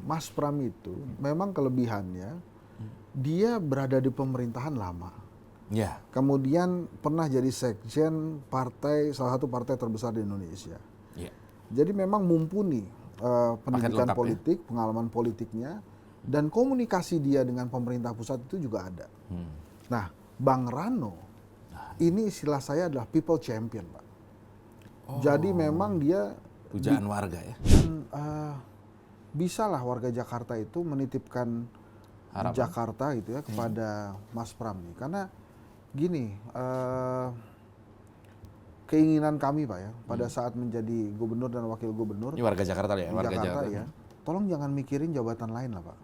Mas Pram itu memang kelebihannya dia berada di pemerintahan lama. Ya. Kemudian pernah jadi sekjen salah satu partai terbesar di Indonesia. Ya. Jadi memang mumpuni pendidikan lengkap, politik, pengalaman politiknya, dan komunikasi dia dengan pemerintah pusat itu juga ada. Nah, Bang Rano, ini istilah saya adalah people champion, Pak. Jadi memang dia Pujaan warga ya. bisalah warga Jakarta itu menitipkan Harapan. Jakarta gitu ya kepada Mas Pram nih. Karena gini, keinginan kami Pak ya, pada saat menjadi gubernur dan wakil gubernur Ini warga Jakarta ya, di warga Jakarta Jakarta. ya, tolong jangan mikirin jabatan lain lah Pak.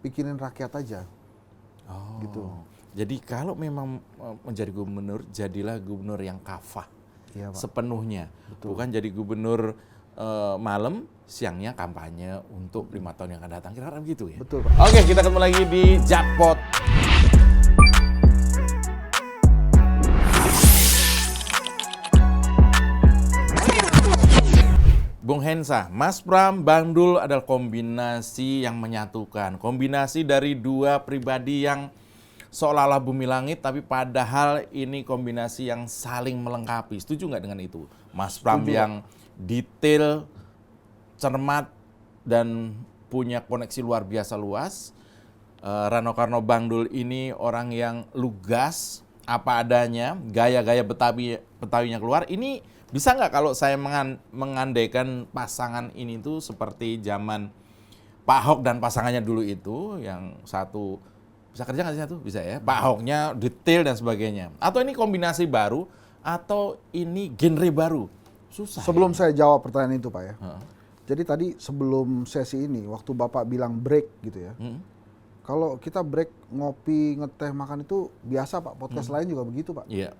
Pikirin rakyat aja. Oh. Gitu. Jadi kalau memang menjadi gubernur, jadilah gubernur yang kafah. Iya, Pak. Sepenuhnya. Betul. Bukan jadi gubernur malam, siangnya kampanye untuk 5 tahun yang akan datang. Kira-kira begitu ya? Betul, Pak. Oke, kita ketemu lagi di Jackpot. Bung Hensa, Mas Pram, Bang Dul adalah kombinasi yang menyatukan. Kombinasi dari dua pribadi yang seolah-olah bumi langit, tapi padahal ini kombinasi yang saling melengkapi. Setuju nggak dengan itu? Mas Pram Setuju, yang detail, cermat, dan punya koneksi luar biasa luas. Rano Karno Bang Dul ini orang yang lugas, apa adanya, gaya-gaya Betawinya keluar. Ini bisa nggak kalau saya mengandaikan pasangan ini tuh seperti zaman Pak Ahok dan pasangannya dulu itu, yang satu bisa kerja nggak sih satu? Bisa ya. Pak Ahoknya detail dan sebagainya. Atau ini kombinasi baru, atau ini genre baru? Susah. Sebelum saya jawab pertanyaan itu Pak ya. Heeh. Jadi tadi sebelum sesi ini, waktu Bapak bilang break gitu ya. Kalau kita break ngopi, ngeteh, makan itu biasa Pak. Podcast lain juga begitu Pak. Iya.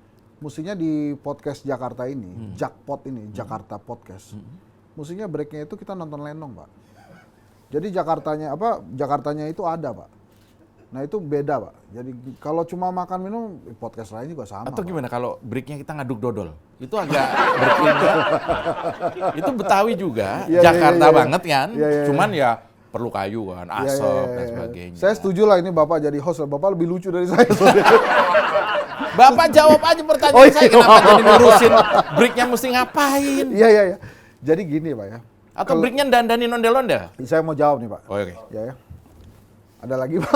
Mestinya di podcast Jakarta ini, Jackpot ini, Jakarta Podcast. Mestinya breaknya itu kita nonton lenong Pak. Jadi Jakartanya itu ada Pak. Nah itu beda Pak. Jadi kalau cuma makan minum, podcast lain juga sama. Atau Pak. gimana kalau breaknya kita ngaduk dodol? Itu agak berkeringat. Itu Betawi juga, Iya, Jakarta iya. banget kan. Iya, iya, Cuman ya perlu kayu kan, Iya, asap iya, dan iya. sebagainya. Saya setuju lah ini Bapak jadi host. Bapak lebih lucu dari saya. Bapak jawab aja pertanyaan Oh, iya. saya, kenapa jadi ngurusin breaknya mesti ngapain? Iya. Jadi gini Pak ya. Atau breaknya dandanin ondel-ondel? Saya mau jawab nih Pak. Oh, oke. Ya. Ada lagi Pak?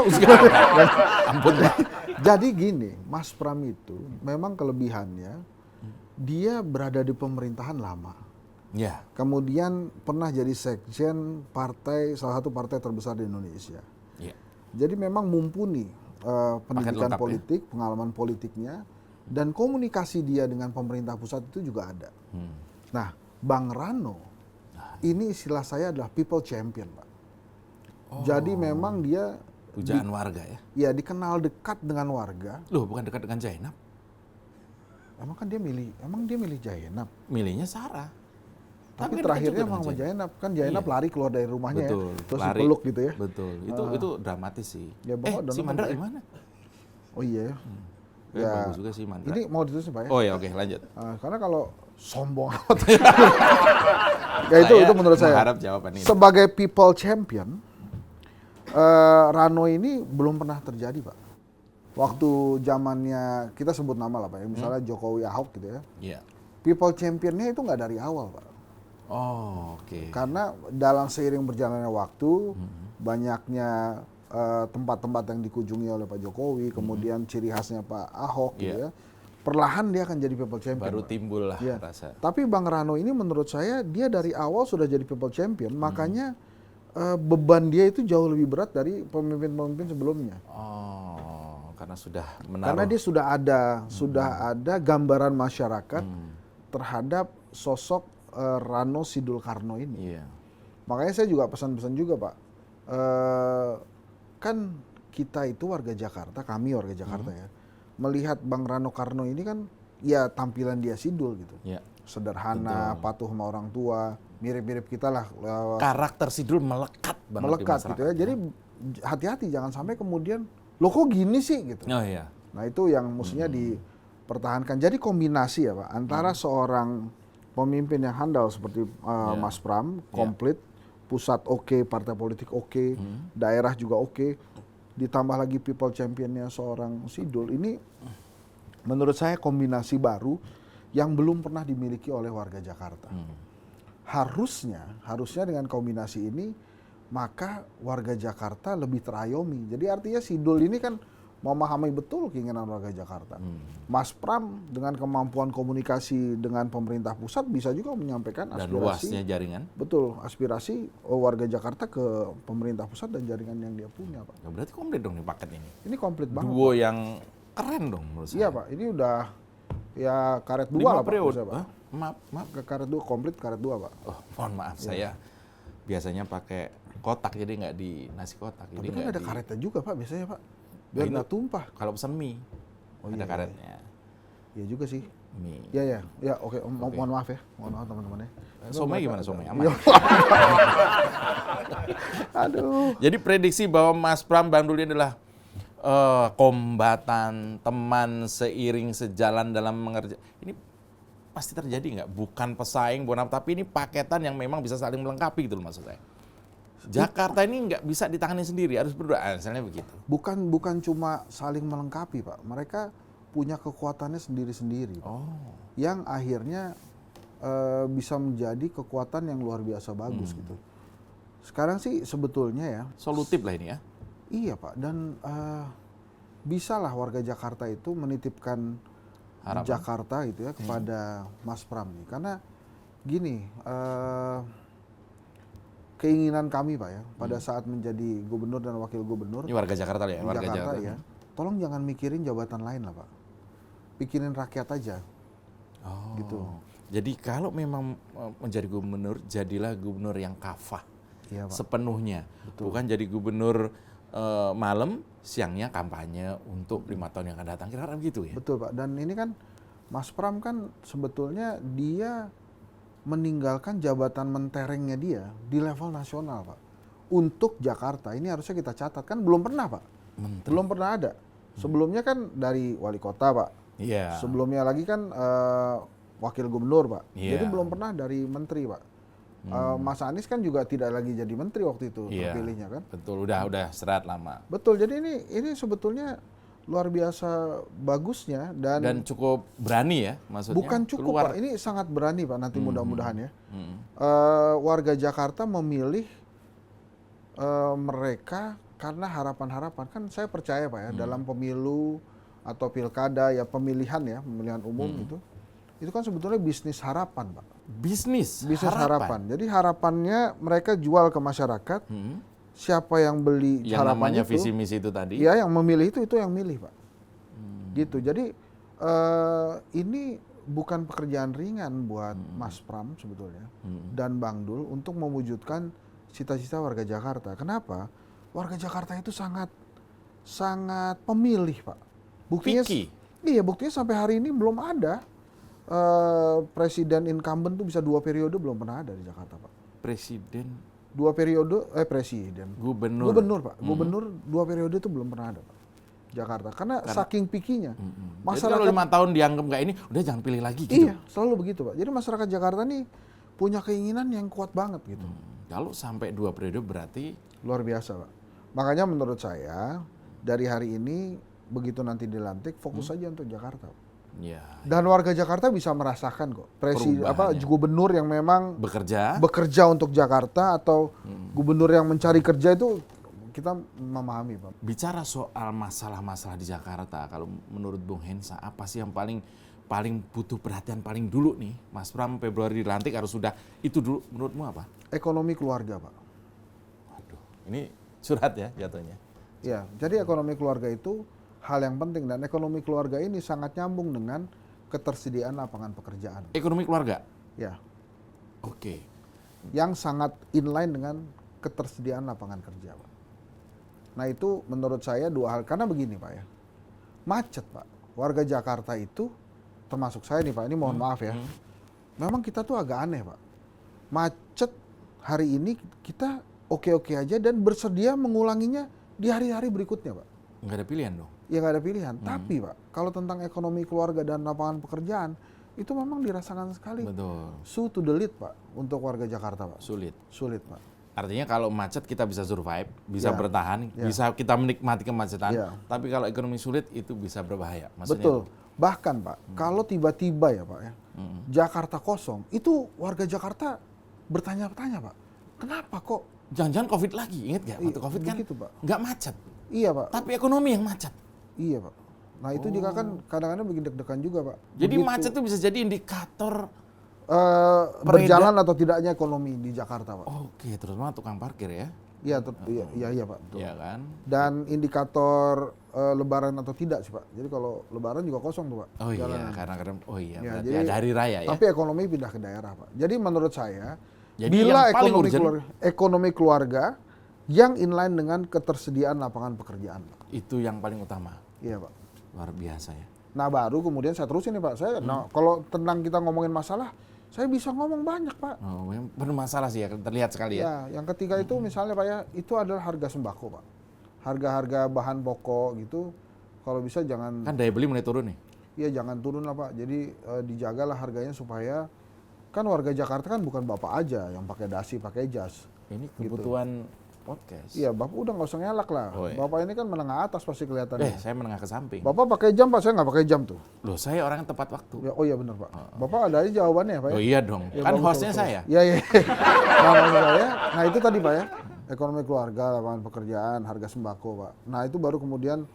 Ampun Pak. Jadi gini, Mas Pram itu memang kelebihannya dia berada di pemerintahan lama. Ya. Kemudian pernah jadi sekjen salah satu partai terbesar di Indonesia. Ya. Jadi memang mumpuni pendidikan lengkap, politik, pengalaman politiknya, dan komunikasi dia dengan pemerintah pusat itu juga ada. Nah, Bang Rano, ini istilah saya adalah people champion, Pak. Jadi memang dia Pujaan warga ya. ya dikenal dekat dengan warga. Loh, bukan dekat dengan Zainab. Emang dia milih Zainab. Milihnya Sarah. Tapi kan terakhirnya dekat juga emang sama dengan Zainab. Kan Zainab Iya. lari keluar dari rumahnya Betul, ya. Terus lari. dipeluk gitu ya. Betul. Itu dramatis sih. Ya, Bapak udah si nonton, Mandra Pak, ya? gimana? Oh iya ya. Ya, bagus juga sih Mandra. Ini mau ditulis Pak ya. Oh ya, oke, lanjut. Karena kalau sombong amat. Ya itu menurut saya. Harap jawaban ini. Sebagai people champion, Rano ini belum pernah terjadi Pak. Waktu zamannya kita sebut nama lah Pak ya. Misalnya Jokowi Ahok gitu ya. Iya. People championnya itu nggak dari awal Pak. Oh, oke. Karena dalam seiring berjalannya waktu, banyaknya tempat-tempat yang dikunjungi oleh Pak Jokowi, kemudian ciri khasnya Pak Ahok gitu ya. Perlahan dia akan jadi people champion. Baru Pak. timbul lah Iya. rasa. Tapi Bang Rano ini menurut saya dia dari awal sudah jadi people champion, makanya beban dia itu jauh lebih berat dari pemimpin-pemimpin sebelumnya. Oh, karena sudah menaruh. Karena dia sudah ada gambaran masyarakat terhadap sosok Rano Sidul Karno ini. Iya. Makanya saya juga pesan-pesan juga Pak. Kan kita itu warga Jakarta, kami warga Jakarta ya. Melihat Bang Rano Karno ini kan ya tampilan dia Sidul gitu. Iya. Sederhana, patuh sama orang tua, mirip-mirip kita lah. Karakter Sidul melekat banget di Melekat masyarakat. gitu ya. Jadi hati-hati jangan sampai kemudian loh kok gini sih gitu. Oh iya. Nah itu yang mestinya dipertahankan. Jadi kombinasi ya Pak antara seorang pemimpin yang handal seperti Mas Pram, komplit, pusat oke, partai politik oke, daerah juga oke, ditambah lagi people championnya seorang Sidul, ini menurut saya kombinasi baru yang belum pernah dimiliki oleh warga Jakarta. Harusnya dengan kombinasi ini maka warga Jakarta lebih terayomi. Jadi artinya Sidul ini kan memahami betul keinginan warga Jakarta. Mas Pram dengan kemampuan komunikasi dengan pemerintah pusat bisa juga menyampaikan Dan aspirasi. luasnya jaringan. Betul, aspirasi warga Jakarta ke pemerintah pusat dan jaringan yang dia punya, Pak. Ya, berarti komplit dong nih paket ini. Ini komplit banget. Duo Pak. yang keren dong menurut saya. Iya, Pak. Ini udah ya karet 2 5 lah, Pak. periode. Maksudnya, Pak. Hah? Maaf. Ke karet 2, komplit karet 2, Pak. Oh, mohon maaf, saya biasanya pakai kotak, jadi nggak di nasi kotak. Tapi Jadi kan nggak ada di- karetnya juga, Pak, biasanya, Pak. Biar Nah, nggak tumpah. Kalau pesen mie, Oh, ada iya, karetnya. Iya juga sih. Mie. Ya, oke. Mohon maaf ya. Mohon maaf teman-teman ya. Somai gimana somai? Aman. Iya. Aduh. Jadi prediksi bahwa Mas Pram Bang Dul ini adalah kombatan, teman, seiring, sejalan dalam mengerja. Ini pasti terjadi nggak? Bukan pesaing, bukan apa, tapi ini paketan yang memang bisa saling melengkapi gitu loh maksud saya. Jakarta ini nggak bisa ditangani sendiri, harus berdua, misalnya begitu. Bukan cuma saling melengkapi, Pak. Mereka punya kekuatannya sendiri-sendiri, Pak. Oh, Yang akhirnya bisa menjadi kekuatan yang luar biasa bagus gitu. Sekarang sih sebetulnya ya, solutif lah ini ya. iya Pak, dan bisalah warga Jakarta itu menitipkan Harapan. Jakarta gitu ya kepada Mas Pram nih. Karena gini, keinginan kami Pak ya, pada saat menjadi gubernur dan wakil gubernur Ini warga Jakarta ya, di warga Jakarta Jakarta. ya, tolong jangan mikirin jabatan lain lah Pak. Pikirin rakyat aja. Oh, Gitu. Jadi kalau memang menjadi gubernur, jadilah gubernur yang kafah Iya Pak. sepenuhnya. Bukan jadi gubernur malam, siangnya kampanye untuk 5 tahun yang akan datang. Kira-kira begitu ya? Betul Pak, dan ini kan Mas Pram kan sebetulnya dia meninggalkan jabatan menterengnya dia di level nasional Pak. Untuk Jakarta, ini harusnya kita catat, kan belum pernah Pak. Menteri. Belum pernah ada. Sebelumnya kan dari wali kota Pak. Iya. Sebelumnya lagi kan wakil gubernur Pak. Iya. Jadi belum pernah dari menteri Pak. Mas Anies kan juga tidak lagi jadi menteri waktu itu Iya. terpilihnya kan. Betul, udah istirahat lama. Betul, jadi ini sebetulnya luar biasa bagusnya Dan cukup berani ya maksudnya. bukan cukup keluar. Pak, ini sangat berani Pak nanti mudah-mudahan ya. Hmm. Warga Jakarta memilih mereka karena harapan-harapan. Kan saya percaya Pak ya dalam pemilu atau pilkada ya pemilihan umum itu kan sebetulnya bisnis harapan Pak. Bisnis Harapan. Jadi harapannya mereka jual ke masyarakat. Siapa yang beli Yang harapan namanya itu, visi misi itu tadi. ya yang memilih itu yang milih Pak. Gitu. Jadi ini bukan pekerjaan ringan buat Mas Pram sebetulnya dan Bang Dul untuk mewujudkan cita-cita warga Jakarta. Kenapa? Warga Jakarta itu sangat pemilih Pak. Buktinya, Picky. iya buktinya sampai hari ini belum ada presiden incumbent tuh bisa 2 periode, belum pernah ada di Jakarta Pak. Presiden, 2 periode presiden. gubernur. Gubernur Pak. Gubernur 2 periode itu belum pernah ada Pak. Jakarta. Karena saking pikinya. Jadi kalau 5 tahun dianggap nggak ini, udah jangan pilih lagi gitu. Iya, selalu begitu Pak. Jadi masyarakat Jakarta nih punya keinginan yang kuat banget gitu. Kalau sampai 2 periode berarti Luar biasa Pak. Makanya menurut saya dari hari ini begitu nanti dilantik fokus saja untuk Jakarta. ya Dan warga Jakarta bisa merasakan kok. Perubahannya. Gubernur yang memang bekerja. untuk Jakarta atau gubernur yang mencari kerja itu kita memahami Pak. Bicara soal masalah-masalah di Jakarta, kalau menurut Bung Hensa, apa sih yang paling butuh perhatian paling dulu nih? Mas Pram Februari dilantik harus sudah itu dulu, menurutmu apa? Ekonomi keluarga Pak. Waduh, ini surat ya jatuhnya. Ya, jadi ekonomi keluarga itu hal yang penting dan ekonomi keluarga ini sangat nyambung dengan ketersediaan lapangan pekerjaan. Ekonomi keluarga? Ya, Oke. yang sangat inline dengan ketersediaan lapangan kerja, Pak. Nah itu menurut saya 2 hal, karena begini Pak ya, macet Pak. Warga Jakarta itu, termasuk saya nih Pak, ini mohon maaf ya, memang kita tuh agak aneh Pak. Macet hari ini kita oke-oke aja dan bersedia mengulanginya di hari-hari berikutnya Pak. Nggak ada pilihan dong? Ya nggak ada pilihan, tapi Pak, kalau tentang ekonomi keluarga dan lapangan pekerjaan, itu memang dirasakan sekali. Betul. To the lead Pak, untuk warga Jakarta Pak. Sulit. Sulit Pak. Artinya kalau macet kita bisa survive, bisa Ya. bertahan, Ya. bisa kita menikmati kemacetan. Ya. Tapi kalau ekonomi sulit itu bisa berbahaya. Maksudnya Betul. Bahkan Pak, kalau tiba-tiba ya Pak ya, Jakarta kosong, itu warga Jakarta bertanya-tanya Pak, kenapa kok? jangan-jangan COVID lagi, ingat nggak? Waktu COVID kan begitu, Pak. nggak macet, Iya Pak, tapi ekonomi yang macet. iya Pak. Nah itu juga kan kadang-kadang bikin deg-degan juga Pak. Jadi Begitu, macet itu bisa jadi indikator. berjalan atau tidaknya ekonomi di Jakarta Pak. Oke, terutama tukang parkir ya, Iya, iya Pak. Betul. ya kan? Dan indikator Lebaran atau tidak sih Pak. Jadi kalau Lebaran juga kosong tuh Pak. Oh iya, jalanan. karena Ya, berarti jadi- ada hari raya ya. Tapi ekonomi pindah ke daerah Pak. Jadi menurut saya, Jadi bila yang paling ekonomi keluarga yang inline dengan ketersediaan lapangan pekerjaan Pak. Itu yang paling utama, Iya Pak. luar biasa ya. Nah baru kemudian saya terusin nih Pak. Nah kalau tenang kita ngomongin masalah, saya bisa ngomong banyak Pak. Oh, yang bermasalah sih ya, terlihat sekali ya. Ya, yang ketiga itu misalnya Pak ya, itu adalah harga sembako Pak. Harga-harga bahan pokok gitu, kalau bisa jangan, Kan daya beli mulai turun nih. ya jangan turun lah Pak. Jadi dijagalah harganya supaya, kan warga Jakarta kan bukan Bapak aja yang pakai dasi, pakai jas. Ini kebutuhan podcast. Iya, Bapak udah nggak usah ngelak lah. Oh, iya. Bapak ini kan menengah atas pasti kelihatannya. Saya menengah ke samping. Bapak pakai jam Pak, saya nggak pakai jam tuh. Loh, saya orang yang tepat waktu. Ya, oh iya benar Pak. Bapak ada aja jawabannya Pak ya. Oh iya dong, Ya, kan bagus, hostnya bagus. saya. Iya, iya. Nah, maksud saya, nah itu tadi Pak ya, ekonomi keluarga, lapangan pekerjaan, harga sembako Pak. Nah itu baru kemudian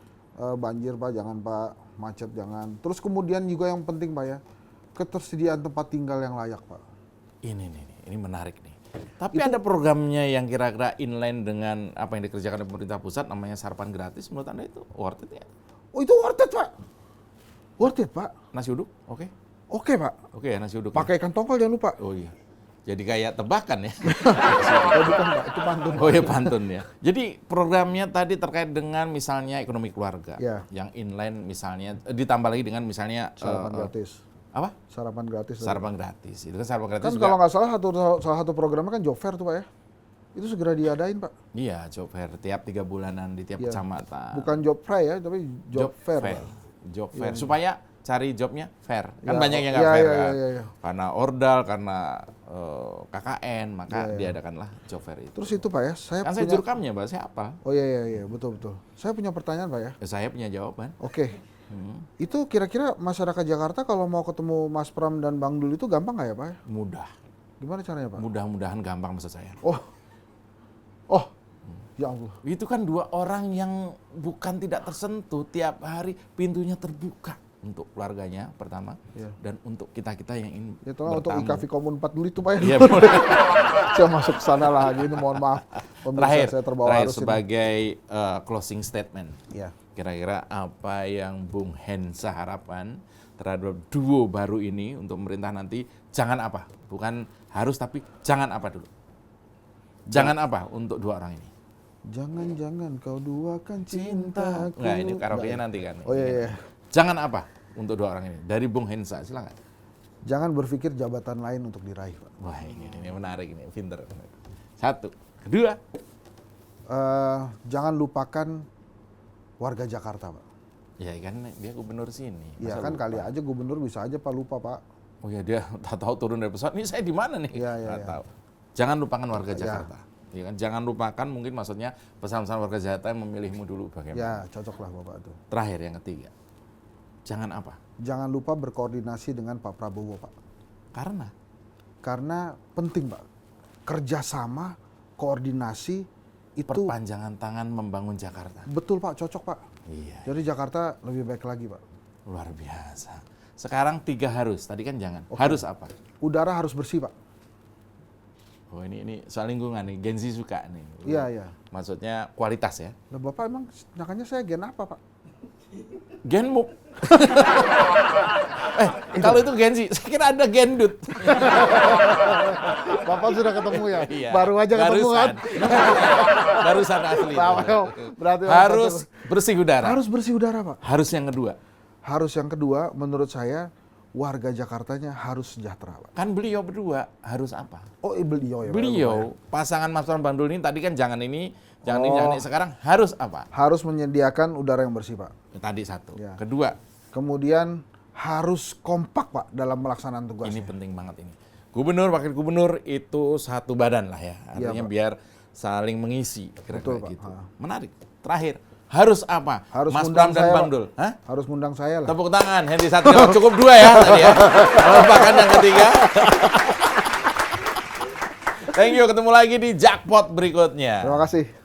banjir Pak, jangan Pak, macet jangan. Terus kemudian juga yang penting Pak ya, ketersediaan tempat tinggal yang layak Pak. Ini menarik nih. Tapi ada programnya yang kira-kira inline dengan apa yang dikerjakan oleh pemerintah pusat, namanya sarapan gratis. Menurut Anda itu worth it ya? Oh itu worth it Pak. Worth it Pak. Nasi uduk, oke? Oke Pak. Oke ya, nasi uduk. Ya? Pakai ikan tongkol jangan lupa. Oh iya. Jadi kayak tebakan ya. Oh bukan Pak, itu pantun. Oh iya, pantun ya. Jadi programnya tadi terkait dengan misalnya ekonomi keluarga. Ya. Yang inline misalnya, ditambah lagi dengan misalnya Sarapan gratis. apa? Sarapan gratis. Sarapan gratis. Itu kan sarapan gratis Kan juga. kalau nggak salah salah satu programnya kan job fair tuh Pak ya. Itu segera diadain Pak. Iya, job fair tiap 3 bulanan di tiap Iya. kecamatan. Bukan job fair ya, tapi job fair. Pak. Job fair supaya cari jobnya fair. Kan Ya, banyak yang nggak ya, fair ya, kan. ya. Karena ordal, karena KKN, maka Ya, ya. diadakanlah job fair itu. Terus itu Pak ya, saya Kan saya punya. jurukamnya, Mbak, saya apa? Oh iya betul. Saya punya pertanyaan Pak ya. Saya punya jawaban. Oke. Itu kira-kira masyarakat Jakarta kalau mau ketemu Mas Pram dan Bang Dul itu gampang nggak ya Pak ya? Mudah. Gimana caranya Pak? Mudah-mudahan gampang maksud saya. Oh, ya Allah. Itu kan 2 orang yang bukan tidak tersentuh, tiap hari pintunya terbuka untuk keluarganya pertama, Iya. dan untuk kita-kita yang ingin Ya tolong untuk bertamu. IKV Komun 4 dulu itu Pak ya. Iya, boleh. Saya masuk ke sana lagi ini, mohon maaf. Pemirsa, Terakhir, saya terbawa terakhir arus ini. sebagai closing statement. Ya. Kira-kira apa yang Bung Hensa harapkan terhadap duo baru ini untuk pemerintah nanti? Jangan apa? Bukan harus, tapi jangan apa dulu? Jangan apa untuk 2 orang ini? Jangan kau duakan cintaku. Enggak, ini karaoke-nya nanti kan. Oh iya. Jangan apa untuk 2 orang ini? Dari Bung Hensa, silakan. Jangan berpikir jabatan lain untuk diraih Pak. Wah, ini menarik, ini pinter. 1, 2. Jangan lupakan warga Jakarta Pak. Ya kan dia gubernur sini. Ya Masa kan lupa? kali aja gubernur bisa aja Pak lupa Pak. Oh ya, dia tahu turun dari pesawat. Ini saya di mana nih? Iya, Nggak iya. tahu. Jangan lupakan warga Ya. Jakarta. Ya kan? Jangan lupakan, mungkin maksudnya pesan-pesan warga Jakarta yang memilihmu dulu bagaimana. Ya cocok lah Bapak itu. Terakhir yang ketiga. Jangan apa? Jangan lupa berkoordinasi dengan Pak Prabowo Pak. Karena penting Pak. Kerjasama, koordinasi itu Perpanjangan tangan membangun Jakarta. betul Pak, cocok Pak. Iya, Jadi Jakarta lebih baik lagi Pak. luar biasa. Sekarang 3 harus. Tadi kan jangan. Harus apa? Udara harus bersih Pak. Oh ini soal lingkungan nih. Gen Z suka nih. Iya. Maksudnya kualitas ya. Nah Bapak emang nyangkanya saya gen apa Pak? Genmuk. Kalau itu Gen Z, saya kira ada Gendut. Bapak sudah ketemu ya? Iya. Baru aja ketemu kan? Barusan asli. Berarti Harus bersih udara. harus bersih udara Pak. Harus yang kedua. Harus yang kedua menurut saya warga Jakartanya harus sejahtera Pak. Kan beliau berdua harus apa? Oh beliau ya Pak. Beliau, pasangan Mas Pram Bang Dul ini tadi kan jangan ini, jangan ini, Oh. jangan ini. Sekarang harus apa? Harus menyediakan udara yang bersih Pak. Tadi 1. Ya. Kedua, Kemudian harus kompak Pak dalam pelaksanaan ini tugasnya. penting banget ini. gubernur, wakil gubernur itu satu badan lah ya. Artinya Pak. biar saling mengisi kira-kira Betul, Pak. gitu. Menarik. Terakhir, harus apa? Harus Mas ngundang Pram dan saya, Bang Pak. Dul. Hah? Harus ngundang saya lah. Tepuk tangan Hendy Satrio. Cukup 2 ya tadi ya. Lupakan yang ketiga. Thank you, ketemu lagi di Jackpot berikutnya. Terima kasih.